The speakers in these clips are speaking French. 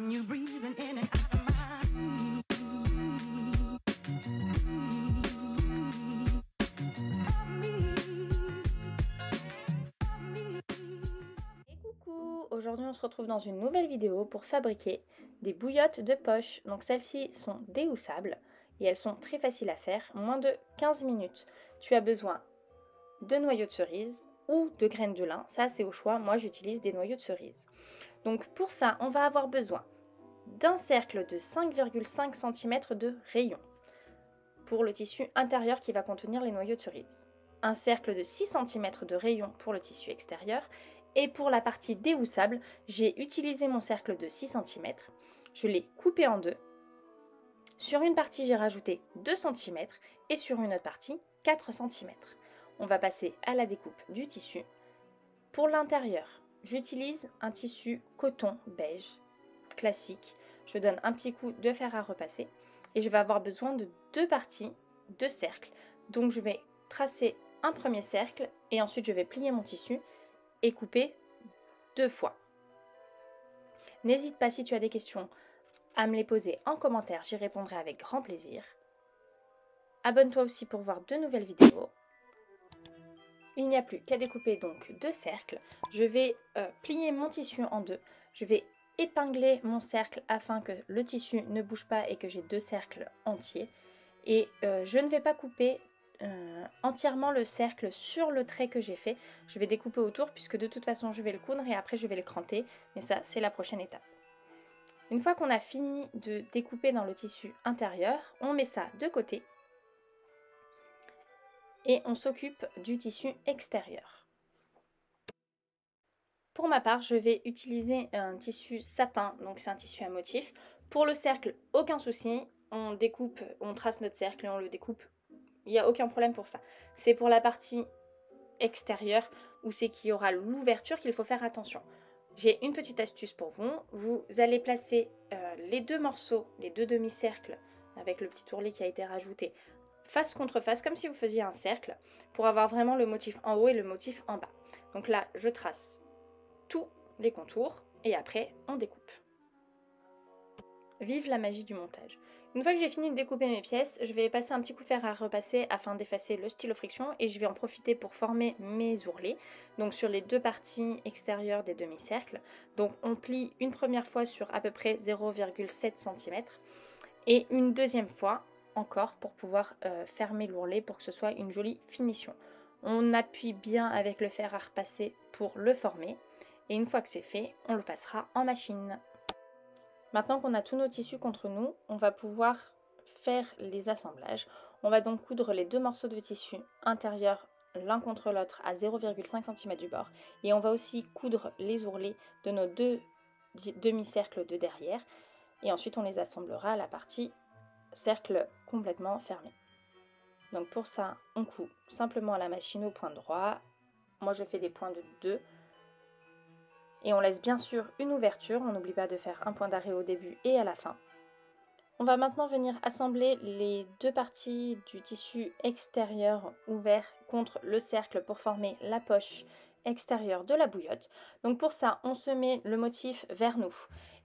You're breathing in and out of my Et coucou! Aujourd'hui on se retrouve dans une nouvelle vidéo pour fabriquer des bouillottes de poche. Donc celles-ci sont déhoussables et elles sont très faciles à faire, moins de 15 minutes. Tu as besoin de noyaux de cerise ou de graines de lin, ça c'est au choix, moi j'utilise des noyaux de cerise. Donc pour ça on va avoir besoin d'un cercle de 5,5 cm de rayon pour le tissu intérieur qui va contenir les noyaux de cerise, un cercle de 6 cm de rayon pour le tissu extérieur. Et pour la partie déhoussable, j'ai utilisé mon cercle de 6 cm, je l'ai coupé en deux. Sur une partie, j'ai rajouté 2 cm et sur une autre partie, 4 cm. On va passer à la découpe du tissu. Pour l'intérieur, j'utilise un tissu coton beige classique. Je donne un petit coup de fer à repasser et je vais avoir besoin de deux parties de cercle. Donc je vais tracer un premier cercle et ensuite je vais plier mon tissu et couper deux fois. N'hésite pas, si tu as des questions, à me les poser en commentaire, j'y répondrai avec grand plaisir. Abonne-toi aussi pour voir de nouvelles vidéos. Il n'y a plus qu'à découper donc deux cercles. Je vais plier mon tissu en deux. Je vais épingler mon cercle afin que le tissu ne bouge pas et que j'ai deux cercles entiers. Et je ne vais pas couper entièrement le cercle sur le trait que j'ai fait. Je vais découper autour puisque de toute façon je vais le coudre et après je vais le cranter. Mais ça, c'est la prochaine étape. Une fois qu'on a fini de découper dans le tissu intérieur, on met ça de côté et on s'occupe du tissu extérieur. Pour ma part, je vais utiliser un tissu sapin, donc c'est un tissu à motif. Pour le cercle, aucun souci, on découpe, on trace notre cercle et on le découpe. Il n'y a aucun problème pour ça. C'est pour la partie extérieure où c'est qu'il y aura l'ouverture qu'il faut faire attention. J'ai une petite astuce pour vous. Vous allez placer les deux morceaux, les deux demi-cercles avec le petit ourlet qui a été rajouté, face contre face, comme si vous faisiez un cercle, pour avoir vraiment le motif en haut et le motif en bas. Donc là, je trace tous les contours et après on découpe. Vive la magie du montage. Une fois que j'ai fini de découper mes pièces, je vais passer un petit coup de fer à repasser afin d'effacer le stylo friction et je vais en profiter pour former mes ourlets, donc sur les deux parties extérieures des demi-cercles. Donc on plie une première fois sur à peu près 0,7 cm et une deuxième fois encore pour pouvoir fermer l'ourlet pour que ce soit une jolie finition. On appuie bien avec le fer à repasser pour le former. Et une fois que c'est fait, on le passera en machine. Maintenant qu'on a tous nos tissus contre nous, on va pouvoir faire les assemblages. On va donc coudre les deux morceaux de tissu intérieur l'un contre l'autre à 0,5 cm du bord. Et on va aussi coudre les ourlets de nos deux demi-cercles de derrière. Et ensuite on les assemblera à la partie cercle complètement fermé. Donc pour ça, on coud simplement à la machine au point droit. Moi je fais des points de 2. Et on laisse bien sûr une ouverture, on n'oublie pas de faire un point d'arrêt au début et à la fin. On va maintenant venir assembler les deux parties du tissu extérieur ouvert contre le cercle pour former la poche extérieure de la bouillotte. Donc pour ça, on se met le motif vers nous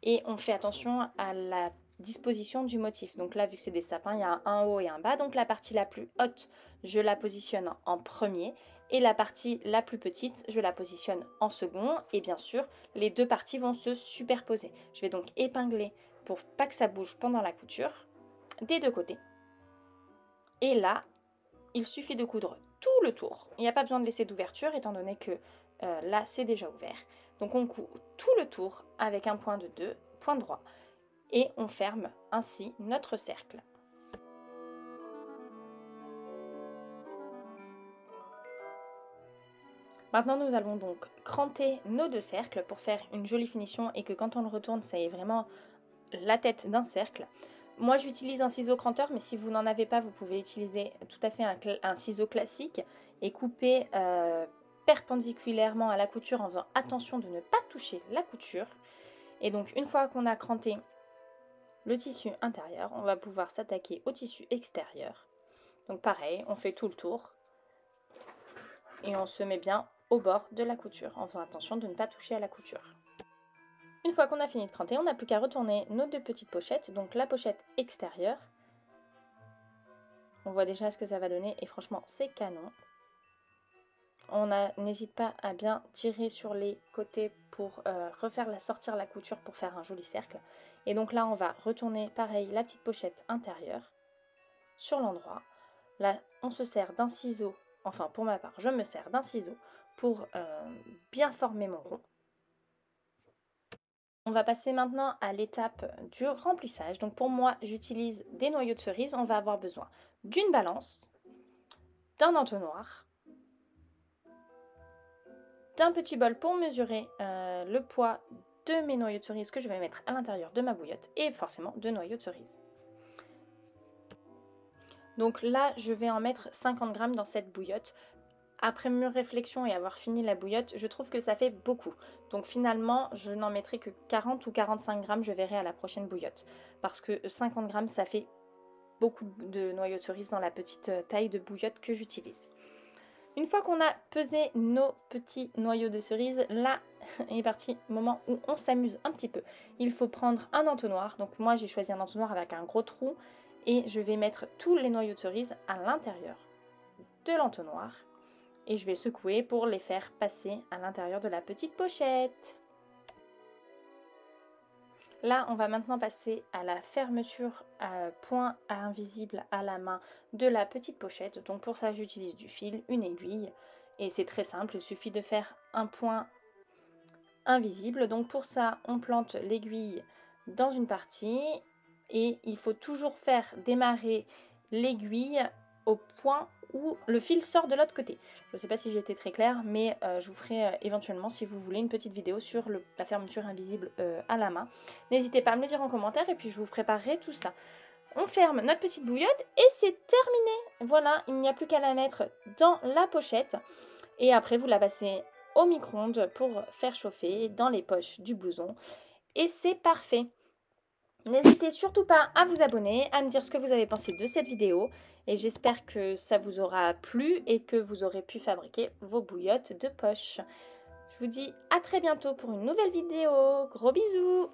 et on fait attention à la disposition du motif. Donc là, vu que c'est des sapins, il y a un haut et un bas. Donc la partie la plus haute, je la positionne en premier. Et la partie la plus petite, je la positionne en second. Et bien sûr, les deux parties vont se superposer. Je vais donc épingler pour pas que ça bouge pendant la couture, des deux côtés. Et là, il suffit de coudre tout le tour. Il n'y a pas besoin de laisser d'ouverture, étant donné que là, c'est déjà ouvert. Donc on coud tout le tour avec un point de 2, point droit. Et on ferme ainsi notre cercle. Maintenant, nous allons donc cranter nos deux cercles pour faire une jolie finition et que quand on le retourne, ça ait vraiment la tête d'un cercle. Moi, j'utilise un ciseau cranteur, mais si vous n'en avez pas, vous pouvez utiliser tout à fait un ciseau classique et couper perpendiculairement à la couture en faisant attention de ne pas toucher la couture. Et donc, une fois qu'on a cranté le tissu intérieur, on va pouvoir s'attaquer au tissu extérieur. Donc pareil, on fait tout le tour et on se met bien au bord de la couture en faisant attention de ne pas toucher à la couture. Une fois qu'on a fini de cranter, on n'a plus qu'à retourner nos 2 petites pochettes, donc la pochette extérieure. On voit déjà ce que ça va donner et franchement c'est canon. N'hésite pas à bien tirer sur les côtés pour sortir la couture pour faire un joli cercle. Et donc là on va retourner pareil la petite pochette intérieure sur l'endroit. Là on se sert d'un ciseau, enfin pour ma part je me sers d'un ciseau pour bien former mon rond. On va passer maintenant à l'étape du remplissage. Donc pour moi, j'utilise des noyaux de cerise. On va avoir besoin d'une balance, d'un entonnoir, d'un petit bol pour mesurer le poids de mes noyaux de cerise que je vais mettre à l'intérieur de ma bouillotte et forcément de noyaux de cerise. Donc là, je vais en mettre 50 g dans cette bouillotte. Après mûre réflexion et avoir fini la bouillotte, je trouve que ça fait beaucoup. Donc finalement, je n'en mettrai que 40 ou 45 g, je verrai à la prochaine bouillotte. Parce que 50 g, ça fait beaucoup de noyaux de cerise dans la petite taille de bouillotte que j'utilise. Une fois qu'on a pesé nos petits noyaux de cerise, là est parti le moment où on s'amuse un petit peu. Il faut prendre un entonnoir. Donc moi, j'ai choisi un entonnoir avec un gros trou. Et je vais mettre tous les noyaux de cerise à l'intérieur de l'entonnoir. Et je vais secouer pour les faire passer à l'intérieur de la petite pochette. Là, on va maintenant passer à la fermeture à point invisible à la main de la petite pochette. Donc pour ça, j'utilise du fil, une aiguille. Et c'est très simple, il suffit de faire un point invisible. Donc pour ça, on plante l'aiguille dans une partie. Et il faut toujours faire démarrer l'aiguille au point où le fil sort de l'autre côté. Je ne sais pas si j'ai été très claire, mais je vous ferai éventuellement, si vous voulez, une petite vidéo sur la fermeture invisible à la main. N'hésitez pas à me le dire en commentaire et puis je vous préparerai tout ça. On ferme notre petite bouillotte et c'est terminé. Voilà, il n'y a plus qu'à la mettre dans la pochette. Et après, vous la passez au micro-ondes pour faire chauffer dans les poches du blouson. Et c'est parfait. N'hésitez surtout pas à vous abonner, à me dire ce que vous avez pensé de cette vidéo. Et j'espère que ça vous aura plu et que vous aurez pu fabriquer vos bouillottes de poche. Je vous dis à très bientôt pour une nouvelle vidéo. Gros bisous!